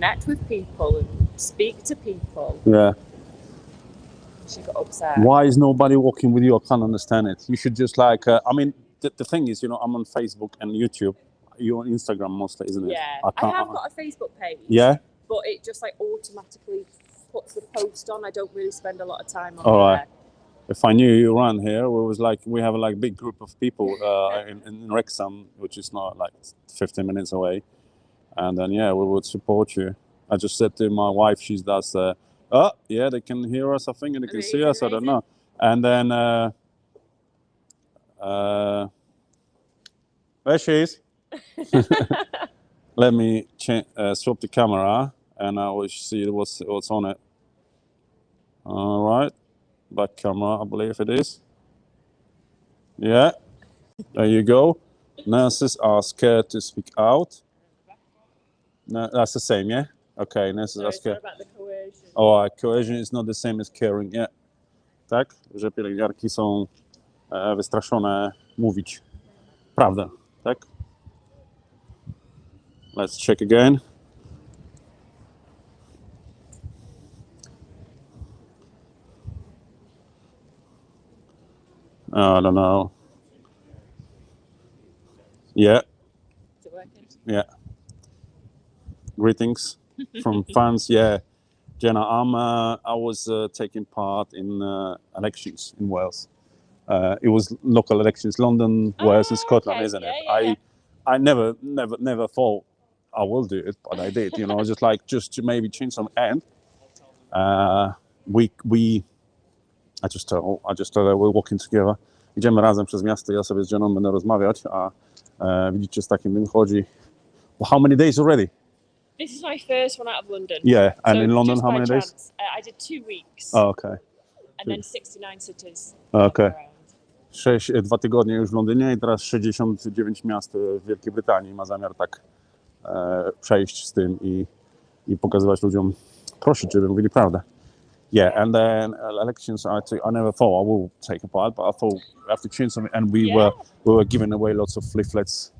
connect with people and speak to people. Yeah. She got upset. Why is nobody walking with you? I can't understand it. You should just like, I mean, the thing is, I'm on Facebook and YouTube. You're on Instagram mostly, isn't it? Yeah. I have got a Facebook page. Yeah? But it just like automatically puts the post on. I don't really spend a lot of time on All there. right. If I knew you ran here, we have a big group of people in Wrexham, which is not like 15 minutes away. And then, we would support you. I just said to my wife, she does, they can hear us, I think, and they can see us, I don't know. And then, there she is. Let me swap the camera, and I will see what's on it. All right. Back camera, I believe it is. Yeah. There you go. Nurses are scared to speak out. No, that's the same, yeah? Okay, nurses are scared. About the coercion. Oh, coercion is not the same as caring, yeah. Tak? Że pielęgniarki są wystraszone mówić prawdę, tak? Let's check again. I don't know. Yeah. Is it working? Yeah. Greetings from fans. Yeah, Jenna, I was taking part in elections in Wales. It was local elections, London, Wales, and Scotland, okay. isn't it? Yeah. I never thought I will do it, but I did. Just to maybe change some. And I just thought we're walking together. Idziemy razem przez miasto. Ja sobie z Jenną będę rozmawiać, a widzicie, z takim tym chodzi. Well, how many days already? This is my first one out of London. Yeah, and so in London, just how by many chance, days? I did 2 weeks. Oh, okay. And then 69 cities. Okay. 2 tygodnie już w Londynie i teraz 69 miast w Wielkiej Brytanii. Ma zamiar tak przejść z tym i pokazywać ludziom, prosić, żeby mówili prawdę. Yeah, and then elections, I never thought I will take a part, but I thought we have to change something. And we were giving away lots of leaflets,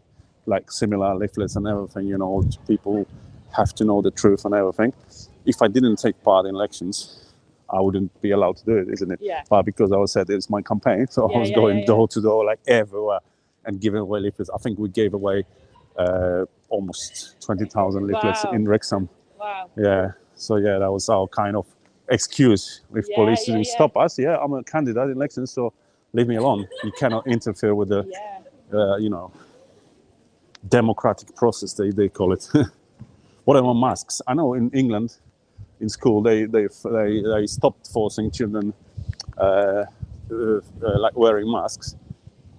like similar leaflets and everything, people have to know the truth and everything. If I didn't take part in elections, I wouldn't be allowed to do it, isn't it? Yeah. But because I said it's my campaign, so I was going door to door, like everywhere, and giving away leaflets. I think we gave away almost 20,000 leaflets in Wrexham. Wow. Yeah. So that was our kind of excuse if police didn't stop us. Yeah, I'm a candidate in elections, so leave me alone. You cannot interfere with the, democratic process, they call it. What about masks? I know in England, in school, they stopped forcing children like wearing masks.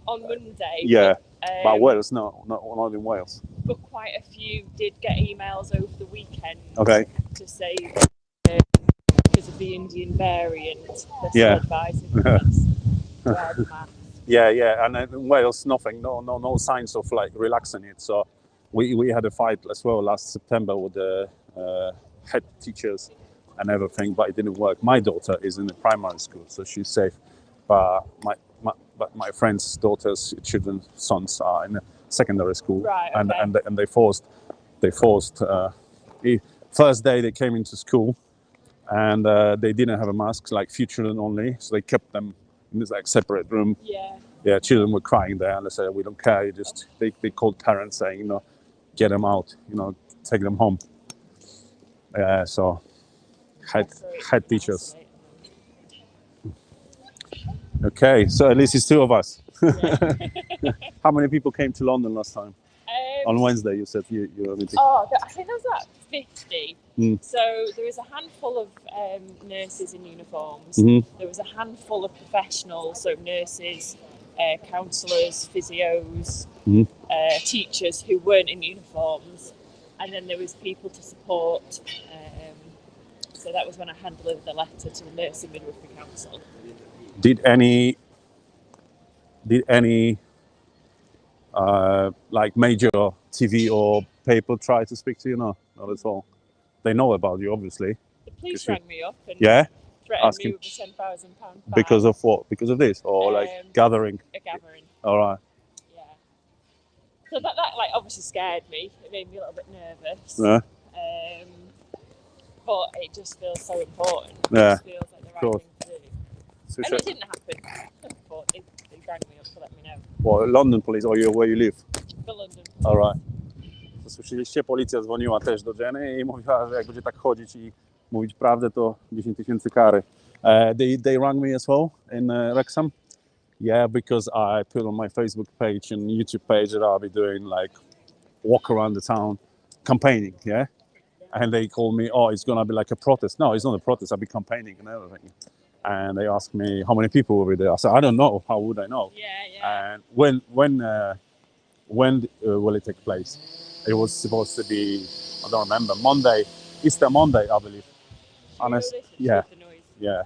On Monday. Yeah, but Wales, no, not in Wales. But quite a few did get emails over the weekend. Okay. To say because of the Indian variant, they're still advising us to wear the mask. Yeah, and in Wales, nothing, no signs of like relaxing it. So we had a fight as well last September with the head teachers and everything, but it didn't work. My daughter is in the primary school, so she's safe. But my friend's daughters, children's sons are in the secondary school, right? Okay. And they forced. First day they came into school, and they didn't have a mask, like few children only, so they kept them in this like separate room. Yeah, children were crying there, and they said, "We don't care." They called parents saying, get them out, take them home. So head teachers. Okay, so at least it's 2 of us. Yeah. How many people came to London last time? On Wednesday, you said you were meeting. I think there was about 50. So there was a handful of nurses in uniforms. Mm-hmm. There was a handful of professionals, so nurses, counsellors, physios, teachers who weren't in uniforms. And then there was people to support. So that was when I handed the letter to the Nursing Midwifery Council. Did any like major TV or paper try to speak to you? No, not at all. They know about you, obviously. The police rang me up and threatened me with a £10,000 fine. Because of what? Because of this? Or like gathering? A gathering. All right. Yeah. So that like obviously scared me. It made me a little bit nervous. Yeah. but it just feels so important. Yeah. It just feels like the right thing to do. So And it didn't happen, but they rang me up to let me know. Well, London police, or where you live? For London. All right. To słyszeliście, policja dzwoniła też do Jenny i mówiła, że jak będzie tak chodzić i mówić prawdę, to 10 000 kary. They rang me as well in Wrexham. Yeah, because I put on my Facebook page and YouTube page that I'll be doing like walk around the town campaigning, yeah? And they called me, oh, it's gonna be like a protest. No, it's not a protest, I'll be campaigning and everything. And they asked me how many people will be there. I said, I don't know, how would I know? Yeah. And when will it take place? It was supposed to be, I don't remember, Monday, Easter Monday, I believe. Yeah.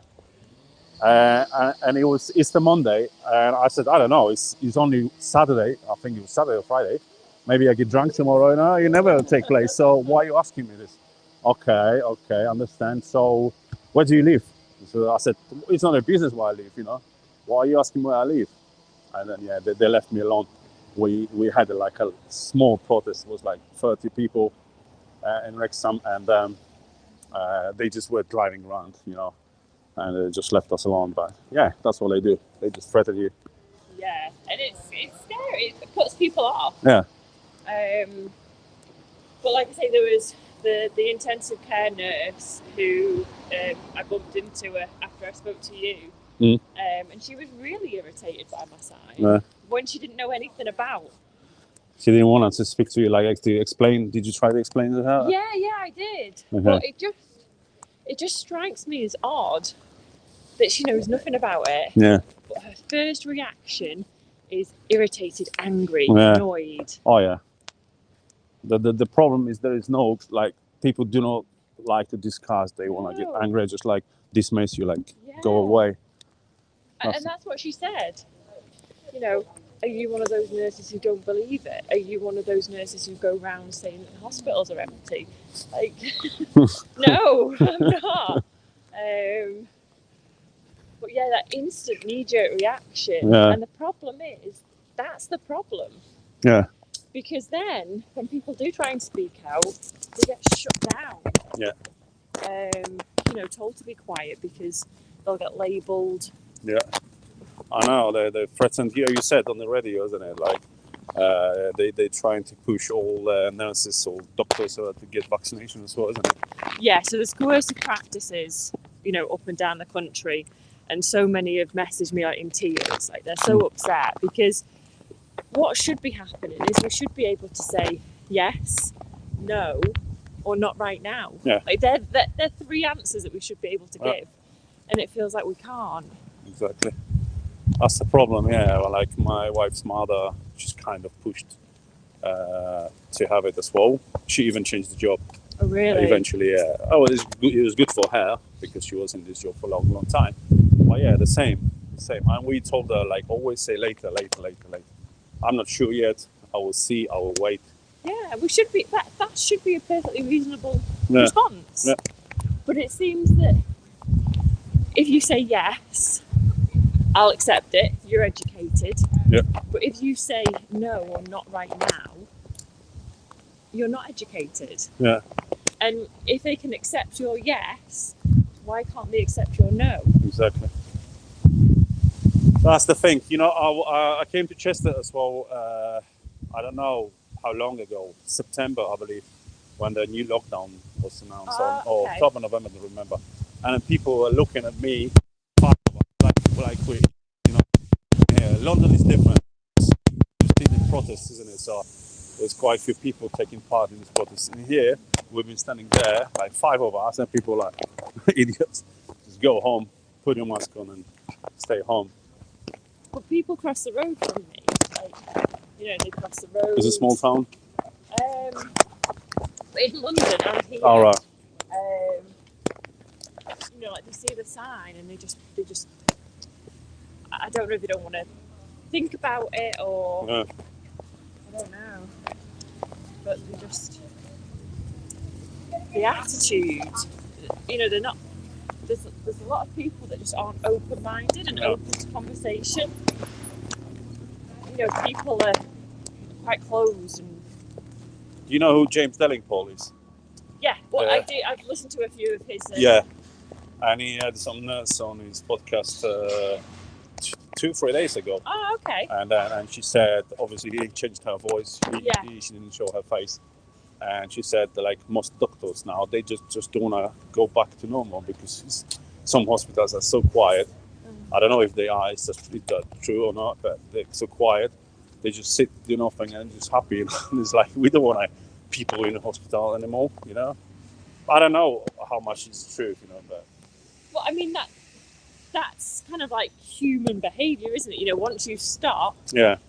And it was Easter Monday, and I said, I don't know, it's only Saturday. I think it was Saturday or Friday. Maybe I get drunk tomorrow. No, it never take place. So why are you asking me this? Okay, understand. So where do you live? So I said, it's not a business where I live, you know. Why are you asking where I live? And then they left me alone. We had like a small protest. It was like 30 people in Wrexham, and they just were driving around, you know, and they just left us alone. But yeah, that's what they do. They just threaten you. Yeah, and it's scary. It puts people off. Yeah. But like I say, there was the intensive care nurse who I bumped into her after I spoke to you. And she was really irritated by my sign when she didn't know anything about. She didn't want us to speak to you, like to explain. Did you try to explain to her? Yeah, I did. Okay. But it just strikes me as odd that she knows nothing about it. Yeah. But her first reaction is irritated, angry, annoyed. Oh yeah. The problem is there is no, like, people do not like to discuss. They want to get angry, just like dismiss you, like go away. And that's what she said. You know, are you one of those nurses who don't believe it? Are you one of those nurses who go around saying that hospitals are empty? Like, no, I'm not. But yeah, that instant knee-jerk reaction. Yeah. And the problem is, that's the problem. Yeah. Because then, when people do try and speak out, they get shut down. Yeah. You know, told to be quiet because they'll get labelled. Yeah. I know, they threatened you. You said on the radio, isn't it? Like, they're trying to push all nurses or doctors to get vaccination as well, isn't it? Yeah, so there's coercive practices, you know, up and down the country. And so many have messaged me like in tears. Like, they're so upset because what should be happening is we should be able to say yes, no, or not right now. Yeah. Like, they're three answers that we should be able to give. And it feels like we can't. Exactly. That's the problem, yeah. Well, like my wife's mother, she's kind of pushed to have it as well. She even changed the job. Oh, really? Eventually, yeah. Oh, it was good for her because she was in this job for a long time. But yeah, the same. And we told her, like, always say later. I'm not sure yet. I will see. I will wait. Yeah, we should be. That should be a perfectly reasonable response. Yeah. But it seems that if you say yes, I'll accept it. You're educated. Yeah. But if you say no or not right now, you're not educated. Yeah. And if they can accept your yes, why can't they accept your no? Exactly. That's the thing. You know, I came to Chester as well. I don't know how long ago. September, I believe, when the new lockdown was announced, or October, November, I don't remember. And people were looking at me, like we, you know, yeah, London is different. You see the protests, isn't it? So there's quite a few people taking part in this protest. And here, we've been standing there, like 5 of us, and people are like, idiots, just go home, put your mask on and stay home. But people cross the road from me. Like, you know, they cross the road. It's a small town? In London, and here. All right. You know, like, they see the sign and they just, I don't know if they don't want to think about it or, I don't know. But they just, the attitude, you know, they're not, there's a lot of people that just aren't open-minded and open to conversation. You know, people are quite closed. And Do you know who James Delingpole is? Yeah, well, I've listened to a few of his. Yeah, and he had some nurse on his podcast 2-3 days ago. Oh, okay. And she said, obviously, he changed her voice. She didn't show her face. And she said, like most doctors now, they just don't want to go back to normal because some hospitals are so quiet. I don't know if they are, it's just true or not, but they're so quiet. They just sit, do nothing, and just happy. And it's like, we don't want people in the hospital anymore, you know? I don't know how much is true, you know, but... Well, I mean, that's kind of like human behaviour, isn't it? You know, once you stop,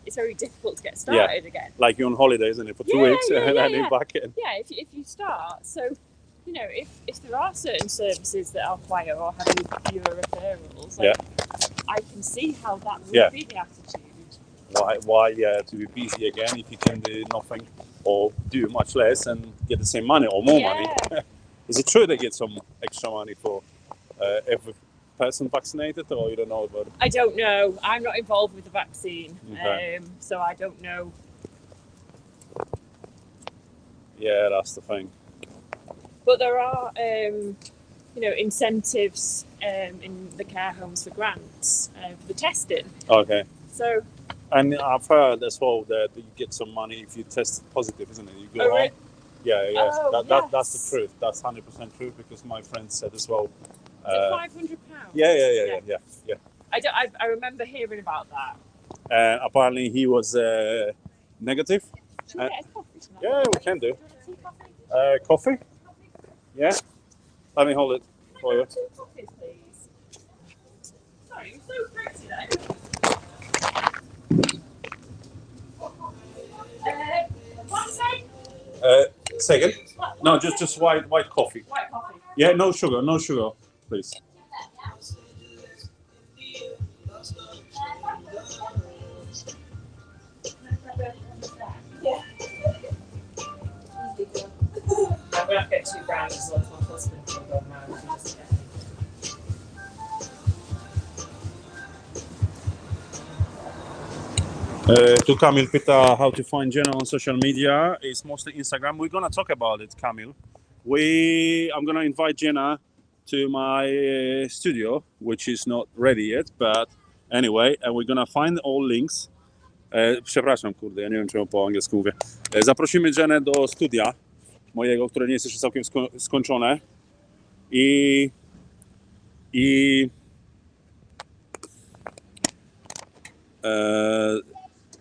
it's very difficult to get started again. Like you're on holiday, isn't it, for 2 weeks, and then you're back in. Yeah, if you start. So, you know, if there are certain services that are quiet or having fewer referrals, like, I can see how that would be the attitude. Why to be busy again if you can do nothing or do much less and get the same money or more money? Is it true they get some extra money for every person vaccinated, or you don't know about it? I don't know. I'm not involved with the vaccine, so I don't know. Yeah, that's the thing. But there are, incentives in the care homes for grants for the testing. Okay. So. And I've heard as well that you get some money if you test positive, isn't it? You go home. Really? Yeah. Oh, that's the truth. That's 100% true because my friend said as well. Is it £500? Yeah. I remember hearing about that. And apparently he was negative. Should we get a coffee tonight? Yeah, we can do. Do you want tea, coffee? Coffee? Yeah. Let me hold it for you. 2 coffees, please. Sorry, you're so pretty today. One second. Second? No, just white coffee. White coffee. Yeah, no sugar, please. Yeah. I'm going to get 2 brownies as well as my husband can go now. To Kamil Pyta how to find Jenna on social media. It's mostly Instagram. We're gonna talk about it, Kamil. I'm gonna invite Jenna to my studio, which is not ready yet, but anyway, and we're gonna find all links. Przepraszam, kurde, ja nie wiem, czemu po angielsku mówię. Zaprosimy Jennę do studia mojego, które nie jest jeszcze całkiem skończone.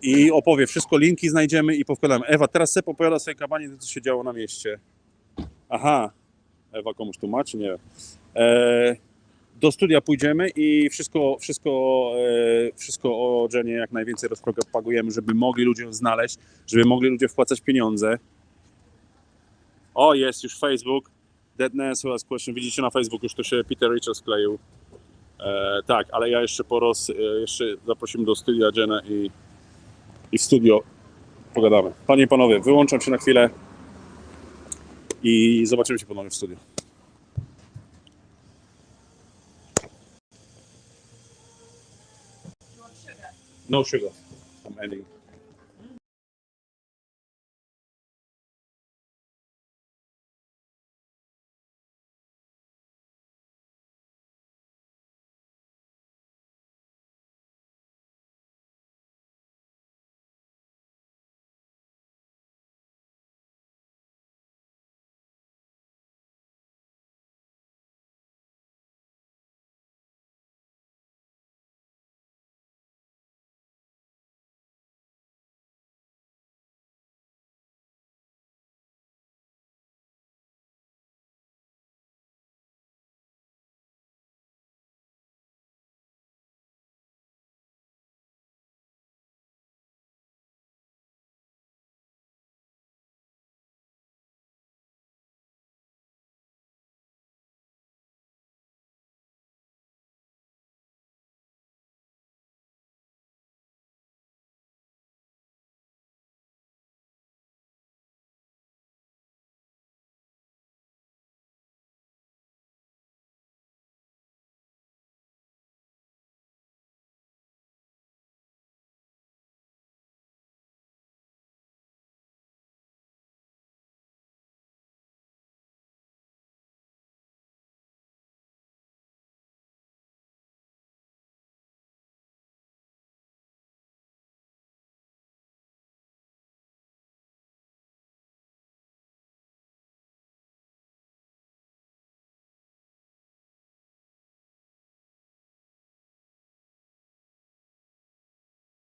I opowie wszystko, linki znajdziemy i powkładamy. Ewa, teraz sobie opowiada swojej kabanie, co się działo na mieście. Aha, Ewa komuś tłumaczy, nie wiem. Do studia pójdziemy i wszystko o Jennie jak najwięcej rozpropagujemy, żeby mogli ludzie znaleźć, żeby mogli ludzie wpłacać pieniądze. O, jest już Facebook. Deadness was question. Widzicie na Facebooku, już to się Peter Richards wkleił. Tak, ale ja jeszcze jeszcze zaprosimy do studia Jennę i w studio pogadamy. Panie i panowie, wyłączam się na chwilę i zobaczymy się ponownie w studiu. No sugar. I'm ending.